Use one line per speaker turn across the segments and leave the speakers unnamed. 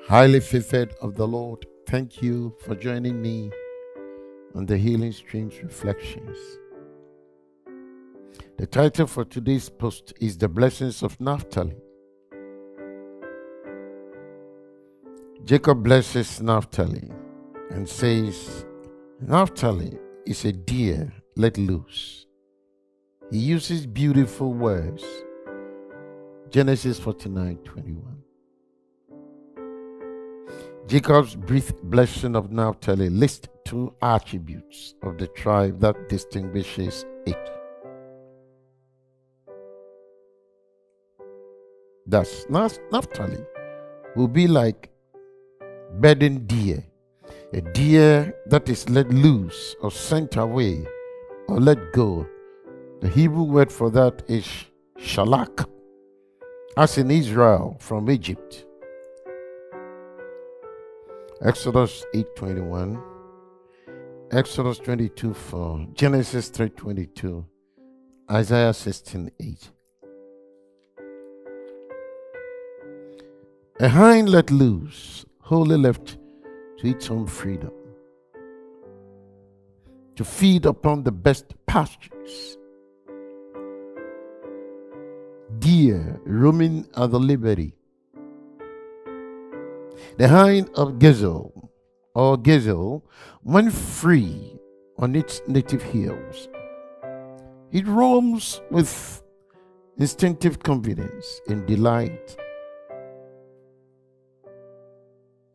Highly favored of the Lord, thank you for joining me on the Healing Streams Reflections. The title for today's post is The Blessings of Naphtali. Jacob blesses Naphtali and says, Naphtali is a deer let loose. He uses beautiful words. Genesis 49:21. Jacob's brief blessing of Naphtali lists two attributes of the tribe that distinguishes it. Thus, Naphtali will be like bedding deer, a deer that is let loose or sent away or let go. The Hebrew word for that is shalak, as in Israel from Egypt. Exodus 8:21, Exodus 22:4, Genesis 3:22, Isaiah 16:8. A hind let loose, wholly left to its own freedom, to feed upon the best pastures. Deer roaming at the liberty. The hind of gazelle or gazelle when free on its native hills. It roams with instinctive confidence and delight.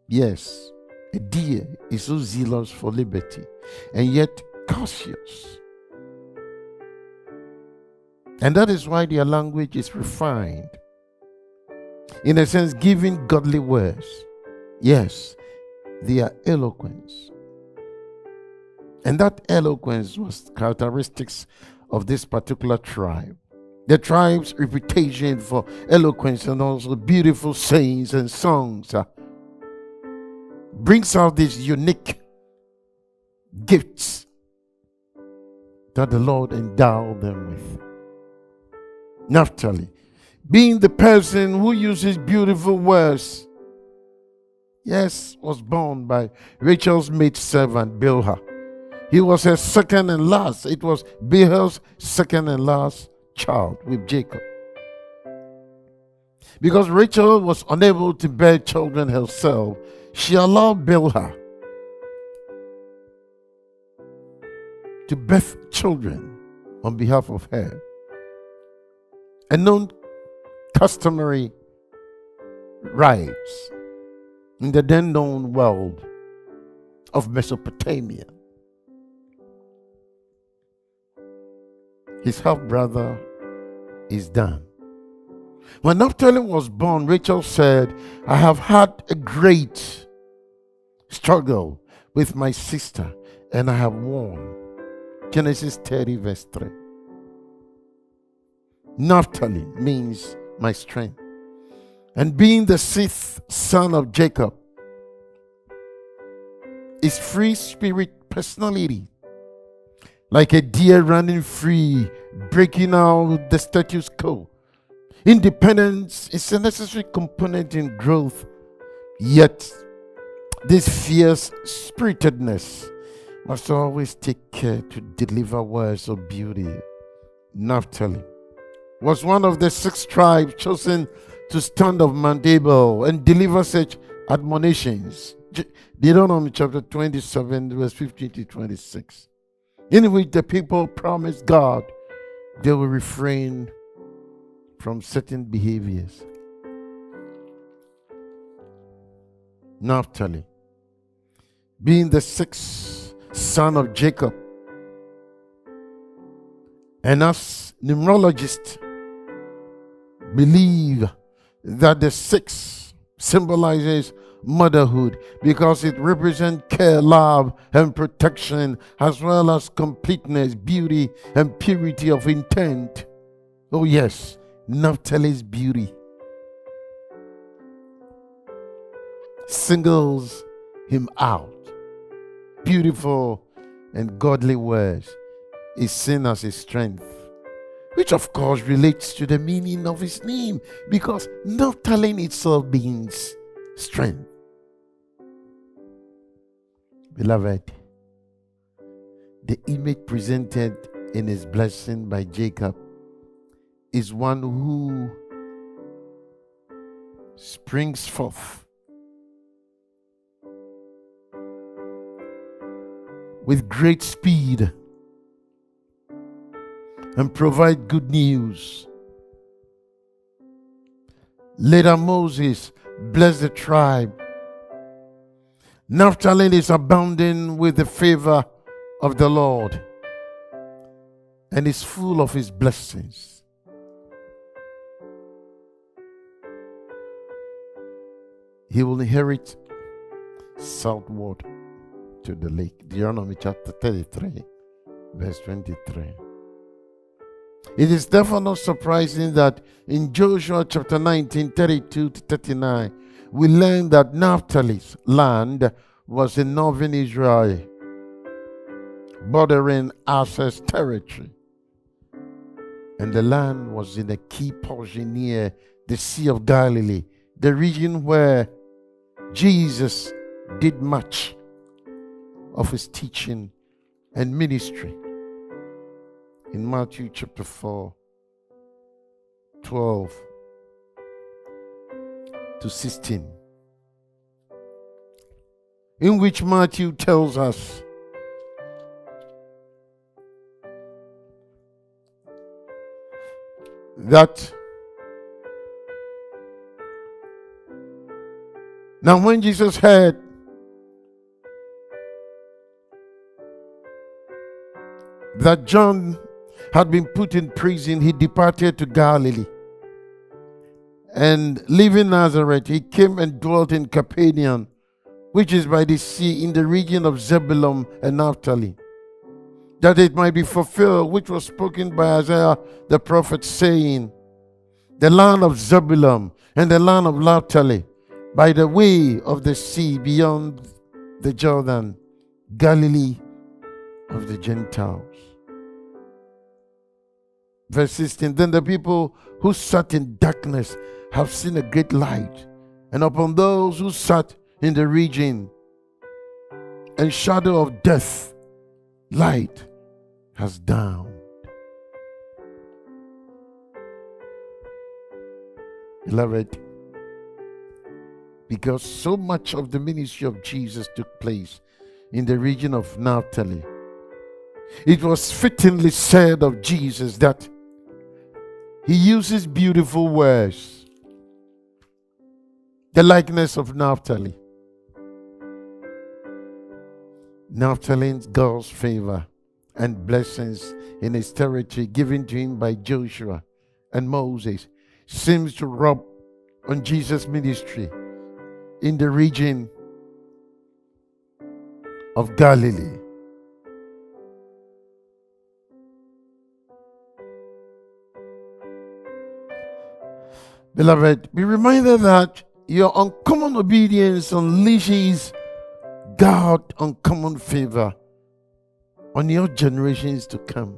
Yes, a deer is so zealous for liberty and yet cautious. And that is why their language is refined. In a sense, giving godly words. Yes, they are eloquent. And that eloquence was characteristics of this particular tribe. The tribe's reputation for eloquence and also beautiful sayings and songs brings out these unique gifts that the Lord endowed them with. Naphtali, being the person who uses beautiful words, yes, was born by Rachel's maidservant Bilhah. He was her second and last. It was Bilhah's second and last child with Jacob. Because Rachel was unable to bear children herself, she allowed Bilhah to birth children on behalf of her. A known customary rites in the then known world of Mesopotamia. His half-brother is done. When Naphtali was born, Rachel said, I have had a great struggle with my sister and I have won. Genesis 30 verse 3. Naphtali means my strength. And being the sixth son of Jacob, is free spirit personality. Like a deer running free, breaking out the status quo. Independence is a necessary component in growth. Yet, this fierce spiritedness must always take care to deliver words of beauty. Naphtali was one of the 6 tribes chosen to stand of Mount Abel and deliver such admonitions. Deuteronomy chapter 27, verse 15 to 26. In which the people promised God they will refrain from certain behaviors. Naphtali, being the 6th son of Jacob, and as numerologists believe that the 6 symbolizes motherhood because it represents care, love, and protection, as well as completeness, beauty, and purity of intent. Oh yes, Naphtali's beauty singles him out. Beautiful and godly words is seen as his strength, which of course relates to the meaning of his name, because Naphtali itself means strength. Beloved, the image presented in his blessing by Jacob is one who springs forth with great speed and provide good news. Later Moses blessed the tribe. Naphtali is abounding with the favor of the Lord and is full of his blessings. He will inherit southward to the lake. Deuteronomy chapter 33, verse 23. It is therefore not surprising that in Joshua chapter 19, 32 to 39, we learn that Naphtali's land was in northern Israel, bordering Aser's territory. And the land was in a key portion near the Sea of Galilee, the region where Jesus did much of his teaching and ministry. In Matthew chapter 4, 12 to 16, in which Matthew tells us that now when Jesus heard that John had been put in prison, he departed to Galilee. And leaving Nazareth, he came and dwelt in Capernaum, which is by the sea, in the region of Zebulun and Naphtali, that it might be fulfilled, which was spoken by Isaiah the prophet, saying, the land of Zebulun and the land of Naphtali, by the way of the sea beyond the Jordan, Galilee of the Gentiles. Verse 16, then the people who sat in darkness have seen a great light, and upon those who sat in the region and shadow of death, light has dawned. Beloved, because so much of the ministry of Jesus took place in the region of Naphtali, it was fittingly said of Jesus that he uses beautiful words, the likeness of Naphtali. Naphtali's God's favor and blessings in his territory given to him by Joshua and Moses seems to rub on Jesus' ministry in the region of Galilee. Beloved, be reminded that your uncommon obedience unleashes God's uncommon favor on your generations to come.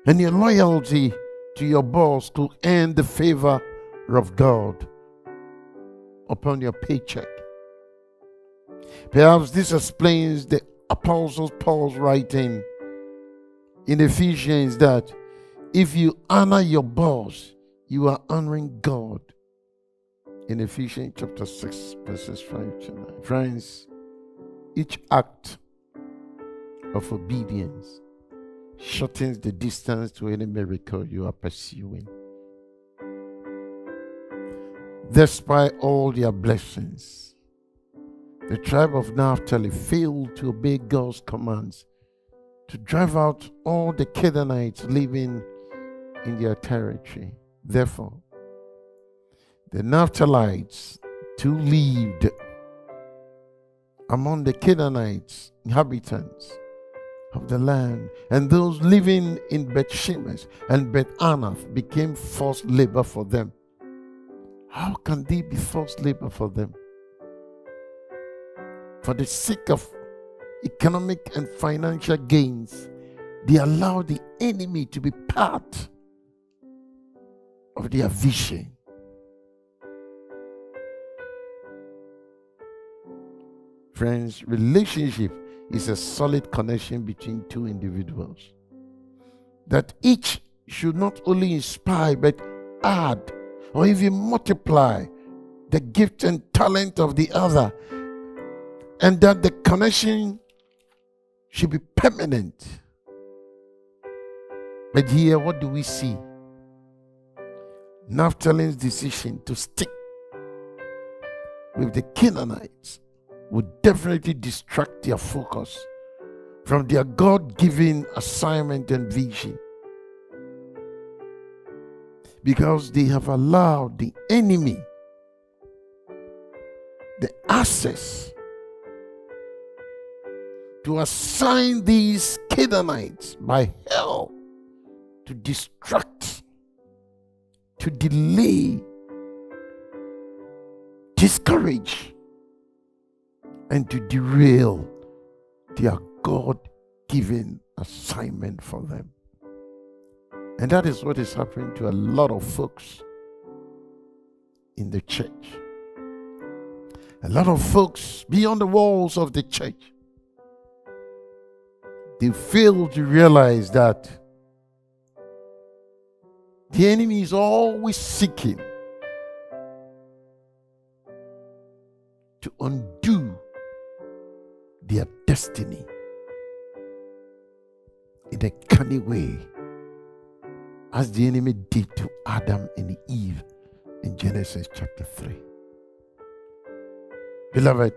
And your loyalty to your boss could earn the favor of God upon your paycheck. Perhaps this explains the Apostle Paul's writing in Ephesians that if you honor your boss, you are honoring God. In Ephesians chapter 6, verses 5 to 9. Friends, each act of obedience shortens the distance to any miracle you are pursuing. Despite all their blessings, the tribe of Naphtali failed to obey God's commands to drive out all the Canaanites living in their territory. Therefore, the Naphtalites too lived among the Canaanites, inhabitants of the land, and those living in Beth-Shemesh and Beth-Anath became forced labor for them. How can they be forced labor for them? For the sake of economic and financial gains, they allowed the enemy to be part of their vision. Friends, relationship is a solid connection between two individuals. That each should not only inspire but add or even multiply the gift and talent of the other, and that the connection should be permanent. But here, what do we see? Naphtali's decision to stick with the Canaanites would definitely distract their focus from their God-given assignment and vision, because they have allowed the enemy the access to assign these Canaanites by hell to distract, to delay, discourage, and to derail their God-given assignment for them. And that is what is happening to a lot of folks in the church. A lot of folks beyond the walls of the church, they fail to realize that the enemy is always seeking to undo their destiny in a cunning way, as the enemy did to Adam and Eve in Genesis chapter 3. Beloved,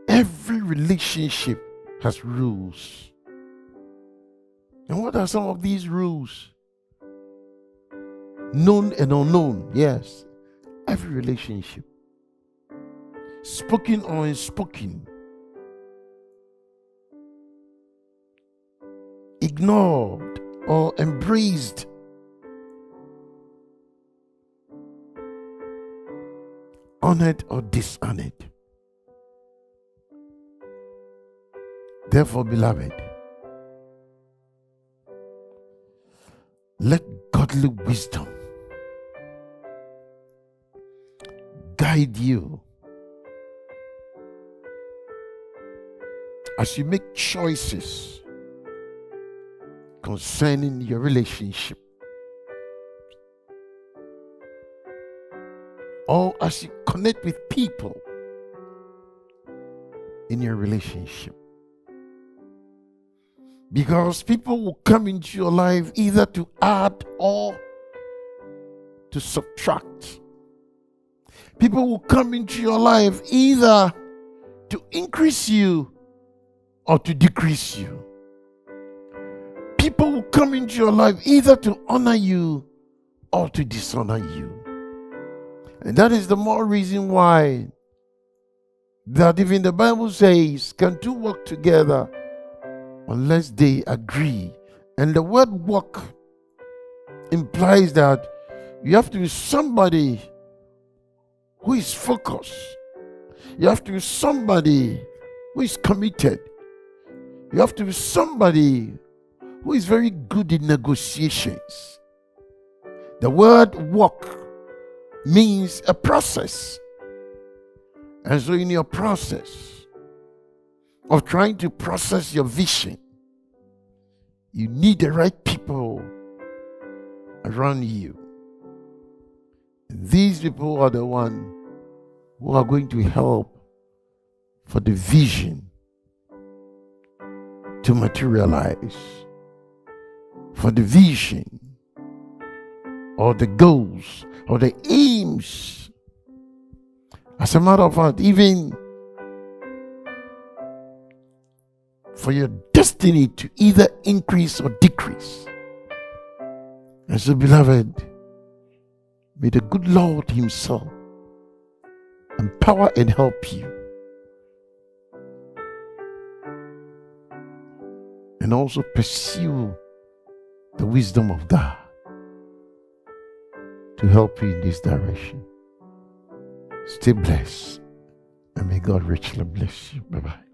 every relationship has rules. And what are some of these rules? Known and unknown, yes. Every relationship. Spoken or unspoken. Ignored or embraced. Honored or dishonored. Therefore, beloved, let godly wisdom guide you as you make choices concerning your relationship, or as you connect with people in your relationship. Because people will come into your life either to add or to subtract. People will come into your life either to increase you or to decrease you. People will come into your life either to honor you or to dishonor you. And that is the more reason why that even the Bible says, can two work together unless they agree? And the word work implies that you have to be somebody who is focused. You have to be somebody who is committed. You have to be somebody who is very good in negotiations. The word work means a process. And so in your process of trying to process your vision, you need the right people around you. And these people are the ones who are going to help for the vision to materialize, for the vision or the goals or the aims. As a matter of fact, even for your destiny to either increase or decrease. And so, beloved, may the good Lord himself empower and help you, and also pursue the wisdom of God to help you in this direction. Stay blessed, and may God richly bless you. Bye-bye.